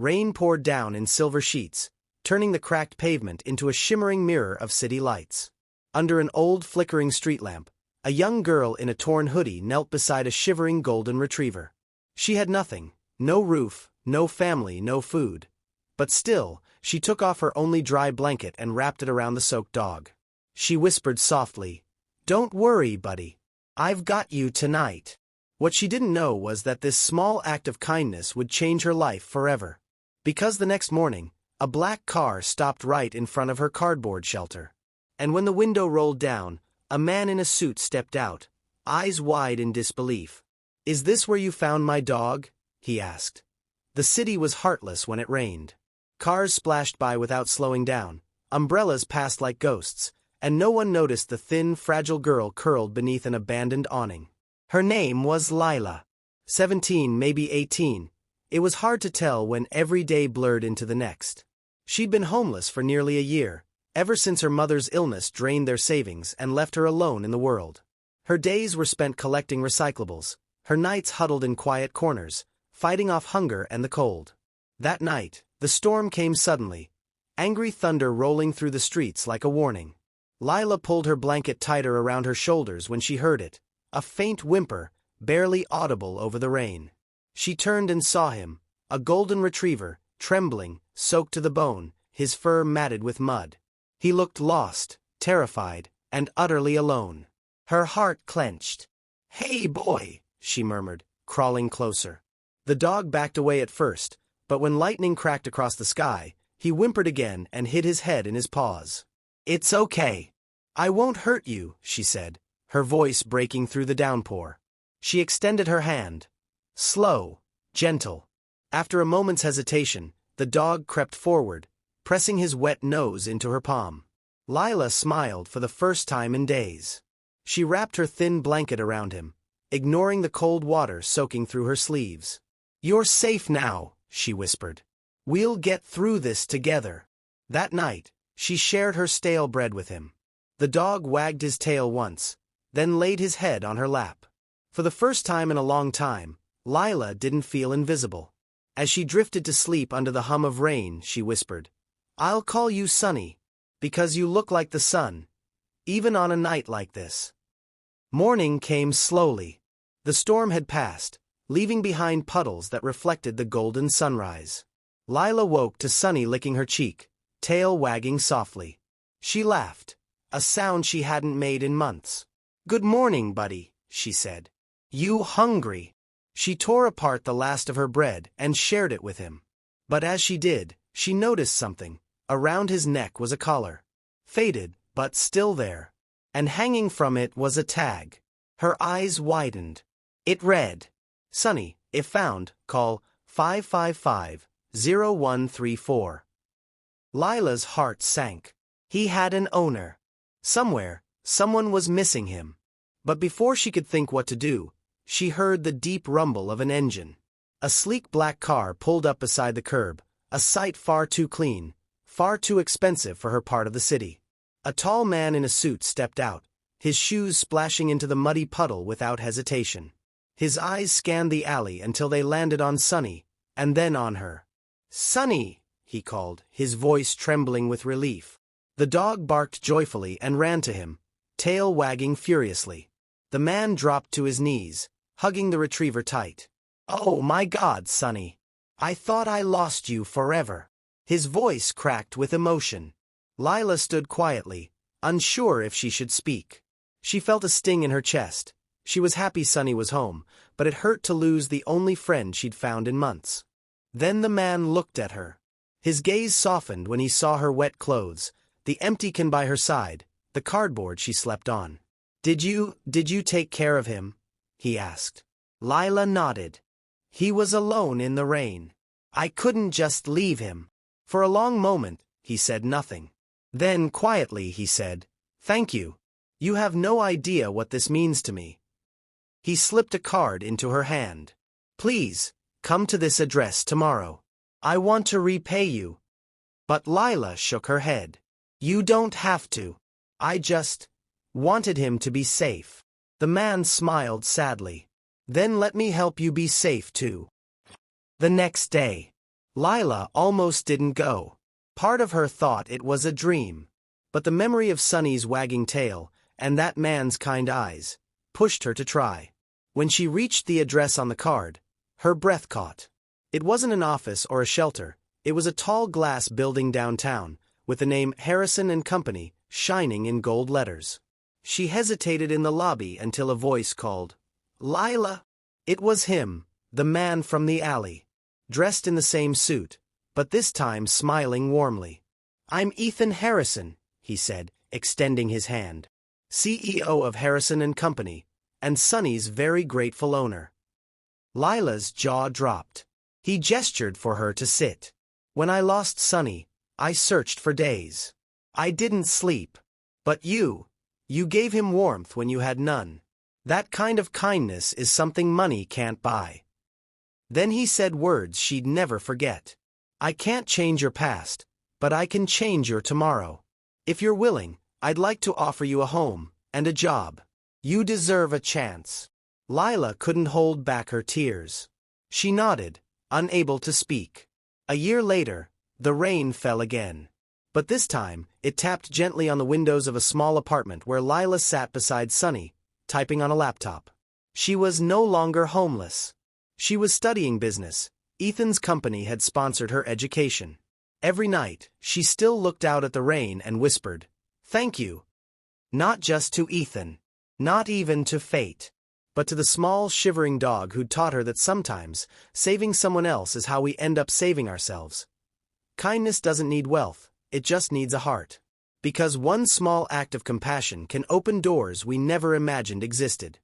Rain poured down in silver sheets, turning the cracked pavement into a shimmering mirror of city lights. Under an old flickering street lamp, a young girl in a torn hoodie knelt beside a shivering golden retriever. She had nothing, no roof, no family, no food. But still, she took off her only dry blanket and wrapped it around the soaked dog. She whispered softly, "Don't worry, buddy. I've got you tonight." What she didn't know was that this small act of kindness would change her life forever. Because the next morning, a black car stopped right in front of her cardboard shelter. And when the window rolled down, a man in a suit stepped out, eyes wide in disbelief. "Is this where you found my dog?" he asked. The city was heartless when it rained. Cars splashed by without slowing down, umbrellas passed like ghosts, and no one noticed the thin, fragile girl curled beneath an abandoned awning. Her name was Lila. 17, maybe 18. It was hard to tell when every day blurred into the next. She'd been homeless for nearly a year, ever since her mother's illness drained their savings and left her alone in the world. Her days were spent collecting recyclables, her nights huddled in quiet corners, fighting off hunger and the cold. That night, the storm came suddenly, angry thunder rolling through the streets like a warning. Lila pulled her blanket tighter around her shoulders when she heard it, a faint whimper, barely audible over the rain. She turned and saw him, a golden retriever, trembling, soaked to the bone, his fur matted with mud. He looked lost, terrified, and utterly alone. Her heart clenched. "Hey, boy," she murmured, crawling closer. The dog backed away at first, but when lightning cracked across the sky, he whimpered again and hid his head in his paws. "It's okay. I won't hurt you," she said, her voice breaking through the downpour. She extended her hand. Slow, gentle. After a moment's hesitation, the dog crept forward, pressing his wet nose into her palm. Lila smiled for the first time in days. She wrapped her thin blanket around him, ignoring the cold water soaking through her sleeves. "You're safe now," she whispered. "We'll get through this together." That night, she shared her stale bread with him. The dog wagged his tail once, then laid his head on her lap. For the first time in a long time, Lila didn't feel invisible. As she drifted to sleep under the hum of rain, she whispered, "I'll call you Sunny, because you look like the sun, even on a night like this." Morning came slowly. The storm had passed, leaving behind puddles that reflected the golden sunrise. Lila woke to Sunny licking her cheek, tail wagging softly. She laughed, a sound she hadn't made in months. "Good morning, buddy," she said. "You hungry?" She tore apart the last of her bread and shared it with him. But as she did, she noticed something. Around his neck was a collar. Faded, but still there. And hanging from it was a tag. Her eyes widened. It read, "Sunny, if found, call 555-0134. Lila's heart sank. He had an owner. Somewhere, someone was missing him. But before she could think what to do, she heard the deep rumble of an engine. A sleek black car pulled up beside the curb, a sight far too clean, far too expensive for her part of the city. A tall man in a suit stepped out, his shoes splashing into the muddy puddle without hesitation. His eyes scanned the alley until they landed on Sunny, and then on her. "Sunny," he called, his voice trembling with relief. The dog barked joyfully and ran to him, tail wagging furiously. The man dropped to his knees, hugging the retriever tight. "Oh my God, Sunny. I thought I lost you forever." His voice cracked with emotion. Lila stood quietly, unsure if she should speak. She felt a sting in her chest. She was happy Sunny was home, but it hurt to lose the only friend she'd found in months. Then the man looked at her. His gaze softened when he saw her wet clothes, the empty can by her side, the cardboard she slept on. Did you take care of him?" he asked. Lila nodded. "He was alone in the rain. I couldn't just leave him." For a long moment, he said nothing. Then quietly he said, "Thank you. You have no idea what this means to me." He slipped a card into her hand. "Please, come to this address tomorrow. I want to repay you." But Lila shook her head. "You don't have to. I just wanted him to be safe." The man smiled sadly. "Then let me help you be safe too." The next day, Lila almost didn't go. Part of her thought it was a dream. But the memory of Sunny's wagging tail, and that man's kind eyes, pushed her to try. When she reached the address on the card, her breath caught. It wasn't an office or a shelter, it was a tall glass building downtown, with the name Harrison and Company shining in gold letters. She hesitated in the lobby until a voice called, "Lila!" It was him, the man from the alley, dressed in the same suit, but this time smiling warmly. "I'm Ethan Harrison," he said, extending his hand. "CEO of Harrison and Company, and Sunny's very grateful owner." Lila's jaw dropped. He gestured for her to sit. "When I lost Sunny, I searched for days. I didn't sleep. But you gave him warmth when you had none. That kind of kindness is something money can't buy." Then he said words she'd never forget. "I can't change your past, but I can change your tomorrow. If you're willing, I'd like to offer you a home, and a job. You deserve a chance." Lila couldn't hold back her tears. She nodded, unable to speak. A year later, the rain fell again. But this time, it tapped gently on the windows of a small apartment where Lila sat beside Sunny, typing on a laptop. She was no longer homeless. She was studying business. Ethan's company had sponsored her education. Every night, she still looked out at the rain and whispered, "Thank you." Not just to Ethan. Not even to fate. But to the small, shivering dog who'd taught her that sometimes, saving someone else is how we end up saving ourselves. Kindness doesn't need wealth, it just needs a heart. Because one small act of compassion can open doors we never imagined existed.